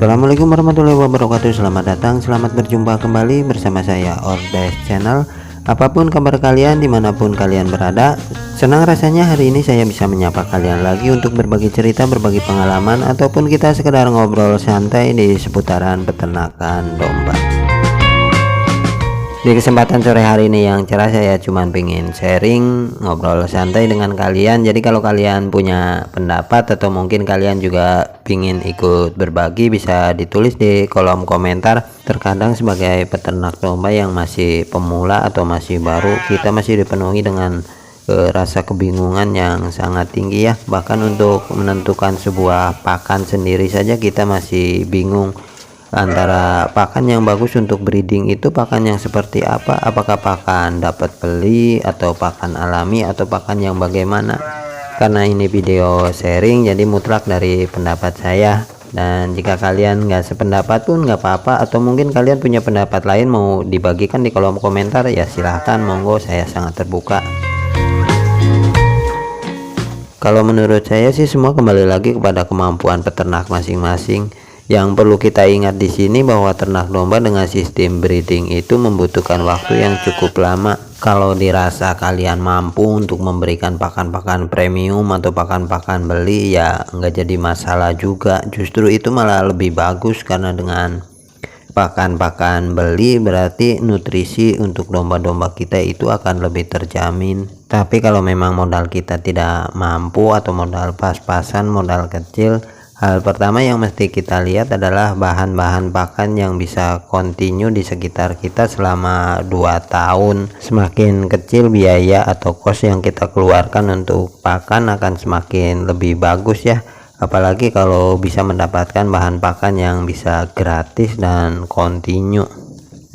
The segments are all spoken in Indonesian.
Assalamualaikum warahmatullahi wabarakatuh. Selamat datang, selamat berjumpa kembali bersama saya Ordes Channel. Apapun kabar kalian, dimanapun kalian berada, senang rasanya hari ini saya bisa menyapa kalian lagi untuk berbagi cerita, berbagi pengalaman, ataupun kita sekedar ngobrol santai di seputaran peternakan domba. Di kesempatan sore hari ini yang cerah, saya cuman pengen sharing, ngobrol santai dengan kalian. Jadi kalau kalian punya pendapat atau mungkin kalian juga pingin ikut berbagi, bisa ditulis di kolom komentar. Terkadang sebagai peternak domba yang masih pemula atau masih baru, kita masih dipenuhi dengan rasa kebingungan yang sangat tinggi ya. Bahkan untuk menentukan sebuah pakan sendiri saja kita masih bingung, antara pakan yang bagus untuk breeding itu pakan yang seperti apa, apakah pakan dapat beli atau pakan alami atau pakan yang bagaimana. Karena ini video sharing, jadi mutlak dari pendapat saya, dan jika kalian nggak sependapat pun nggak apa-apa, atau mungkin kalian punya pendapat lain mau dibagikan di kolom komentar, ya silahkan, monggo, saya sangat terbuka. Kalau menurut saya sih semua kembali lagi kepada kemampuan peternak masing-masing. Yang perlu kita ingat di sini bahwa ternak domba dengan sistem breeding itu membutuhkan waktu yang cukup lama. Kalau dirasa kalian mampu untuk memberikan pakan-pakan premium atau pakan-pakan beli, ya nggak jadi masalah juga. Justru itu malah lebih bagus, karena dengan pakan-pakan beli berarti nutrisi untuk domba-domba kita itu akan lebih terjamin. Tapi kalau memang modal kita tidak mampu atau modal pas-pasan, modal kecil, hal pertama yang mesti kita lihat adalah bahan-bahan pakan yang bisa continue di sekitar kita selama 2 tahun. Semakin kecil biaya atau kos yang kita keluarkan untuk pakan akan semakin lebih bagus ya. Apalagi kalau bisa mendapatkan bahan pakan yang bisa gratis dan continue.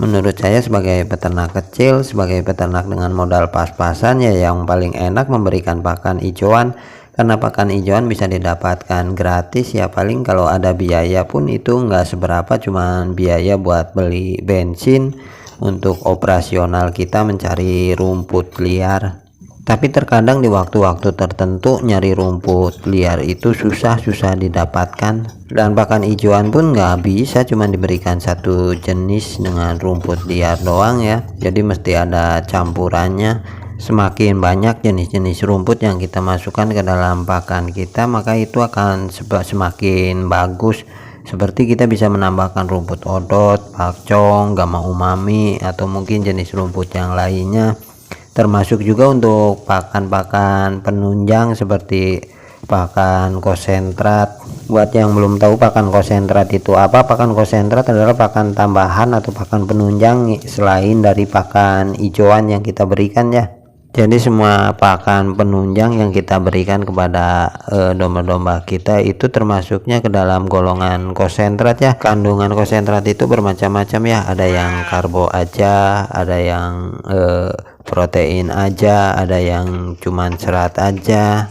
Menurut saya sebagai peternak kecil, sebagai peternak dengan modal pas-pasan, ya yang paling enak memberikan pakan hijauan. Karena pakan hijauan bisa didapatkan gratis ya, paling kalau ada biaya pun itu nggak seberapa, cuman biaya buat beli bensin untuk operasional kita mencari rumput liar. Tapi terkadang di waktu-waktu tertentu nyari rumput liar itu susah didapatkan, dan pakan hijauan pun nggak bisa cuman diberikan satu jenis dengan rumput liar doang ya, jadi mesti ada campurannya. Semakin banyak jenis-jenis rumput yang kita masukkan ke dalam pakan kita, maka itu akan semakin bagus. Seperti kita bisa menambahkan rumput odot, pakcong, gamma umami, atau mungkin jenis rumput yang lainnya. Termasuk juga untuk pakan-pakan penunjang seperti pakan konsentrat. Buat yang belum tahu pakan konsentrat itu apa, pakan konsentrat adalah pakan tambahan atau pakan penunjang selain dari pakan hijauan yang kita berikan ya. Jadi semua pakan penunjang yang kita berikan kepada domba-domba kita itu termasuknya ke dalam golongan konsentrat ya. Kandungan konsentrat itu bermacam-macam ya, ada yang karbo aja, ada yang protein aja, ada yang cuman serat aja.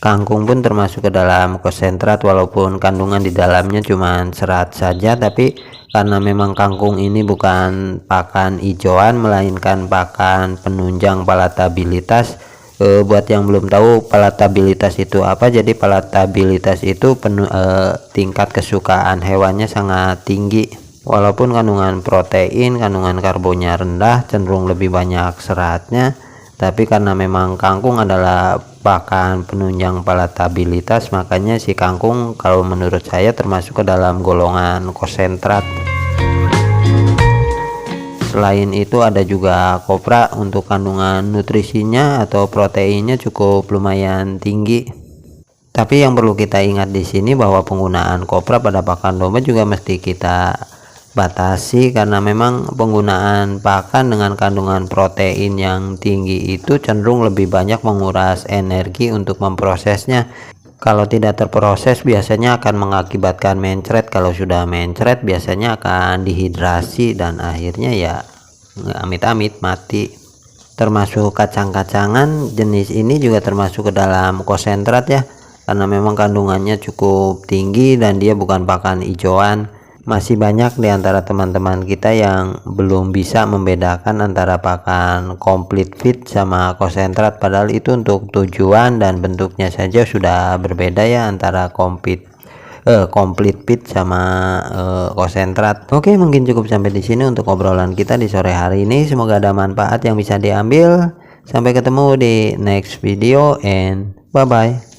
Kangkung pun termasuk ke dalam konsentrat, walaupun kandungan di dalamnya cuman serat saja, tapi karena memang kangkung ini bukan pakan hijauan melainkan pakan penunjang palatabilitas. Buat yang belum tahu palatabilitas itu apa, jadi palatabilitas itu tingkat kesukaan hewannya sangat tinggi. Walaupun kandungan protein, kandungan karbonnya rendah, cenderung lebih banyak seratnya, tapi karena memang kangkung adalah pakan penunjang palatabilitas, makanya si kangkung kalau menurut saya termasuk ke dalam golongan konsentrat. Selain itu ada juga kopra, untuk kandungan nutrisinya atau proteinnya cukup lumayan tinggi. Tapi yang perlu kita ingat di sini bahwa penggunaan kopra pada pakan domba juga mesti kita batasi, karena memang penggunaan pakan dengan kandungan protein yang tinggi itu cenderung lebih banyak menguras energi untuk memprosesnya. Kalau tidak terproses biasanya akan mengakibatkan mencret, kalau sudah mencret biasanya akan dehidrasi dan akhirnya ya amit-amit mati. Termasuk kacang-kacangan jenis ini juga termasuk ke dalam konsentrat ya, karena memang kandungannya cukup tinggi dan dia bukan pakan hijauan. Masih banyak di antara teman-teman kita yang belum bisa membedakan antara pakan complete feed sama konsentrat, padahal itu untuk tujuan dan bentuknya saja sudah berbeda ya antara complete complete pit sama konsentrat. Oke, mungkin cukup sampai di sini untuk obrolan kita di sore hari ini. Semoga ada manfaat yang bisa diambil. Sampai ketemu di next video and bye bye.